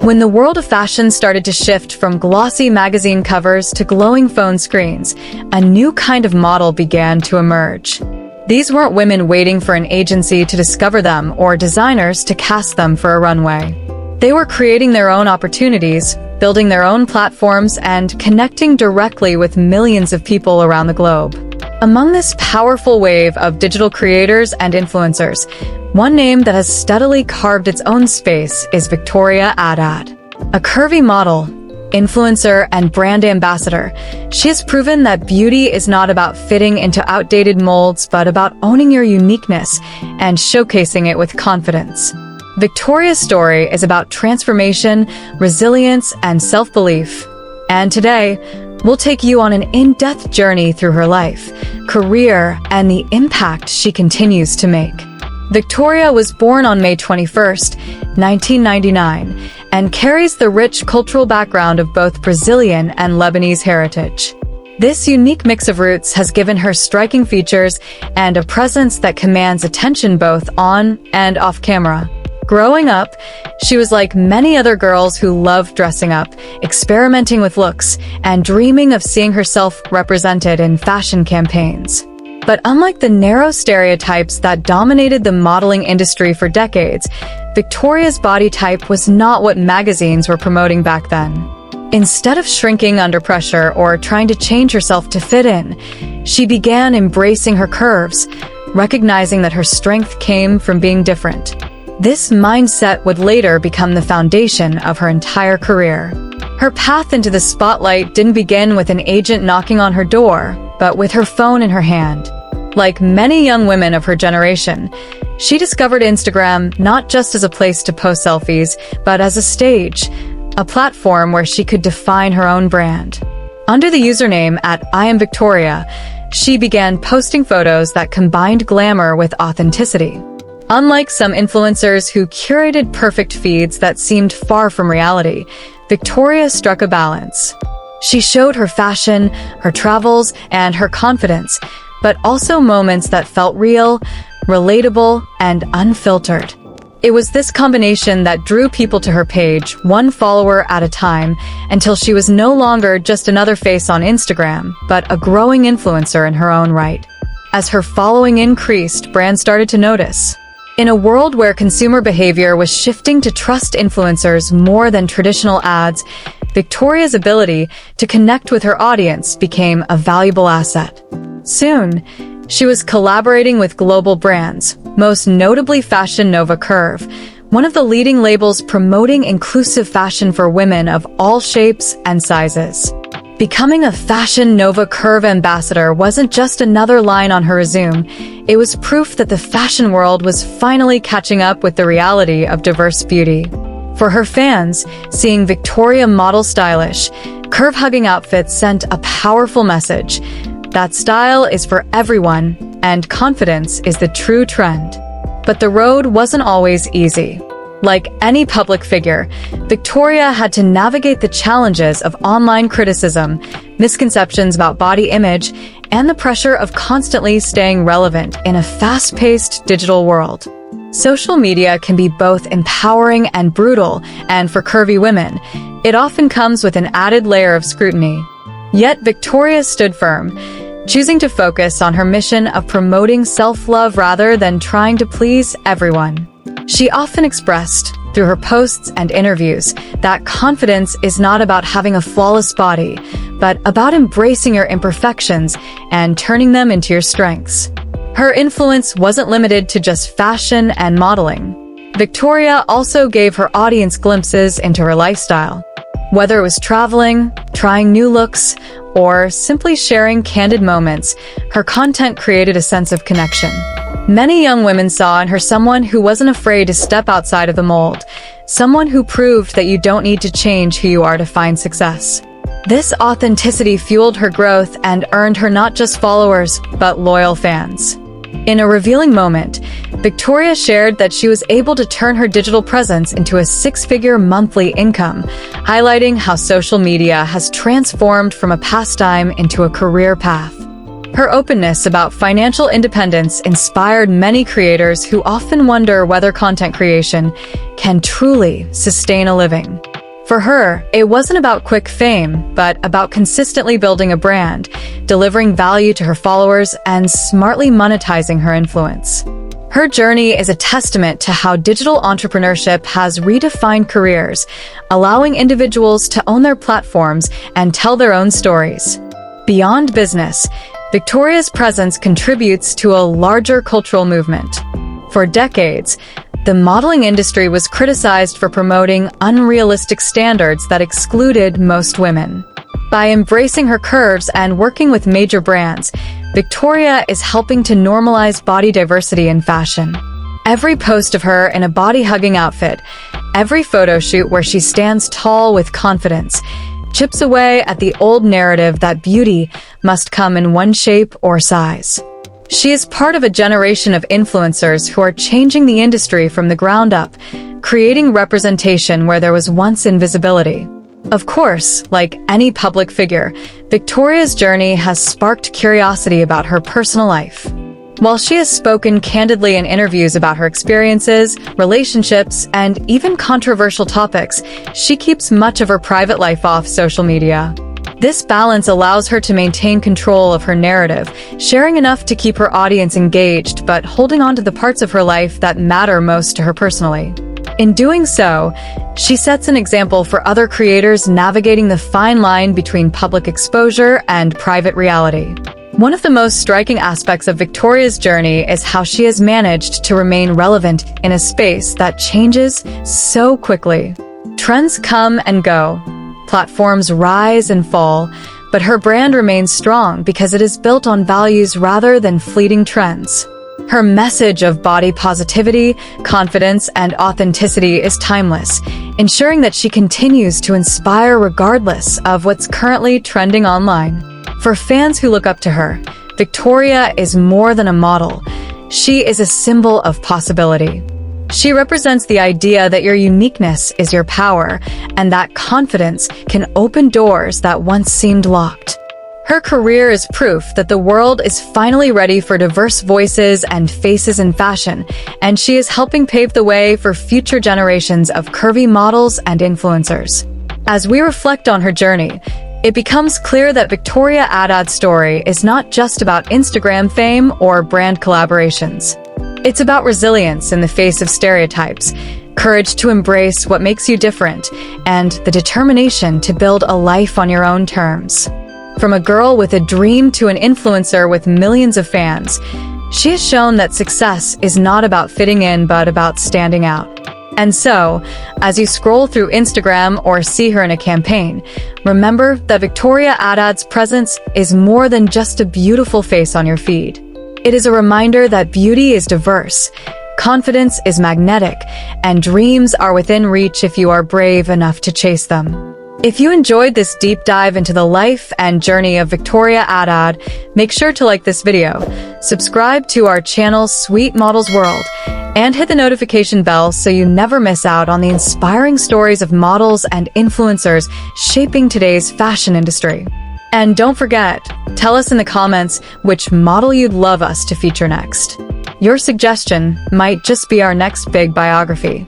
When the world of fashion started to shift from glossy magazine covers to glowing phone screens, a new kind of model began to emerge. These weren't women waiting for an agency to discover them or designers to cast them for a runway. They were creating their own opportunities, building their own platforms, and connecting directly with millions of people around the globe. Among this powerful wave of digital creators and influencers, one name that has steadily carved its own space is Victorya Addad. A curvy model, influencer, and brand ambassador, she has proven that beauty is not about fitting into outdated molds, but about owning your uniqueness and showcasing it with confidence. Victoria's story is about transformation, resilience, and self-belief. And today, we'll take you on an in-depth journey through her life, career, and the impact she continues to make. Victorya was born on May 21st, 1999, and carries the rich cultural background of both Brazilian and Lebanese heritage. This unique mix of roots has given her striking features and a presence that commands attention both on and off camera. Growing up, she was like many other girls who loved dressing up, experimenting with looks, and dreaming of seeing herself represented in fashion campaigns. But unlike the narrow stereotypes that dominated the modeling industry for decades, Victoria's body type was not what magazines were promoting back then. Instead of shrinking under pressure or trying to change herself to fit in, she began embracing her curves, recognizing that her strength came from being different. This mindset would later become the foundation of her entire career. Her path into the spotlight didn't begin with an agent knocking on her door, but with her phone in her hand. Like many young women of her generation, she discovered Instagram not just as a place to post selfies, but as a stage, a platform where she could define her own brand. Under the username @IamVictorya, she began posting photos that combined glamour with authenticity. Unlike some influencers who curated perfect feeds that seemed far from reality, Victorya struck a balance. She showed her fashion, her travels, and her confidence, but also moments that felt real, relatable, and unfiltered. It was this combination that drew people to her page, one follower at a time, until she was no longer just another face on Instagram, but a growing influencer in her own right. As her following increased, brands started to notice. In a world where consumer behavior was shifting to trust influencers more than traditional ads, Victoria's ability to connect with her audience became a valuable asset. Soon, she was collaborating with global brands, most notably Fashion Nova Curve, one of the leading labels promoting inclusive fashion for women of all shapes and sizes. Becoming a Fashion Nova Curve ambassador wasn't just another line on her resume, it was proof that the fashion world was finally catching up with the reality of diverse beauty. For her fans, seeing Victorya model stylish, curve-hugging outfits sent a powerful message that style is for everyone and confidence is the true trend. But the road wasn't always easy. Like any public figure, Victorya had to navigate the challenges of online criticism, misconceptions about body image, and the pressure of constantly staying relevant in a fast-paced digital world. Social media can be both empowering and brutal, and for curvy women, it often comes with an added layer of scrutiny. Yet Victorya stood firm, choosing to focus on her mission of promoting self-love rather than trying to please everyone. She often expressed, through her posts and interviews, that confidence is not about having a flawless body, but about embracing your imperfections and turning them into your strengths. Her influence wasn't limited to just fashion and modeling. Victorya also gave her audience glimpses into her lifestyle. Whether it was traveling, trying new looks, or simply sharing candid moments, her content created a sense of connection. Many young women saw in her someone who wasn't afraid to step outside of the mold, someone who proved that you don't need to change who you are to find success. This authenticity fueled her growth and earned her not just followers, but loyal fans. In a revealing moment, Victorya shared that she was able to turn her digital presence into a six-figure monthly income, highlighting how social media has transformed from a pastime into a career path. Her openness about financial independence inspired many creators who often wonder whether content creation can truly sustain a living. For her, it wasn't about quick fame, but about consistently building a brand, delivering value to her followers, and smartly monetizing her influence. Her journey is a testament to how digital entrepreneurship has redefined careers, allowing individuals to own their platforms and tell their own stories. Beyond business, Victoria's presence contributes to a larger cultural movement. For decades, the modeling industry was criticized for promoting unrealistic standards that excluded most women. By embracing her curves and working with major brands, Victorya is helping to normalize body diversity in fashion. Every post of her in a body-hugging outfit, every photo shoot where she stands tall with confidence, chips away at the old narrative that beauty must come in one shape or size. She is part of a generation of influencers who are changing the industry from the ground up, creating representation where there was once invisibility. Of course, like any public figure, Victoria's journey has sparked curiosity about her personal life. While she has spoken candidly in interviews about her experiences, relationships, and even controversial topics, she keeps much of her private life off social media. This balance allows her to maintain control of her narrative, sharing enough to keep her audience engaged, but holding on to the parts of her life that matter most to her personally. In doing so, she sets an example for other creators navigating the fine line between public exposure and private reality. One of the most striking aspects of Victoria's journey is how she has managed to remain relevant in a space that changes so quickly. Trends come and go, platforms rise and fall, but her brand remains strong because it is built on values rather than fleeting trends. Her message of body positivity, confidence, and authenticity is timeless, ensuring that she continues to inspire regardless of what's currently trending online. For fans who look up to her, Victorya is more than a model. She is a symbol of possibility. She represents the idea that your uniqueness is your power, and that confidence can open doors that once seemed locked. Her career is proof that the world is finally ready for diverse voices and faces in fashion, and she is helping pave the way for future generations of curvy models and influencers. As we reflect on her journey, it becomes clear that Victorya Addad's story is not just about Instagram fame or brand collaborations. It's about resilience in the face of stereotypes, courage to embrace what makes you different, and the determination to build a life on your own terms. From a girl with a dream to an influencer with millions of fans, she has shown that success is not about fitting in but about standing out. And so, as you scroll through Instagram or see her in a campaign, remember that Victorya Addad's presence is more than just a beautiful face on your feed. It is a reminder that beauty is diverse, confidence is magnetic, and dreams are within reach if you are brave enough to chase them. If you enjoyed this deep dive into the life and journey of Victorya Addad, make sure to like this video, subscribe to our channel Sweet Models World, and hit the notification bell so you never miss out on the inspiring stories of models and influencers shaping today's fashion industry. And don't forget, tell us in the comments which model you'd love us to feature next. Your suggestion might just be our next big biography.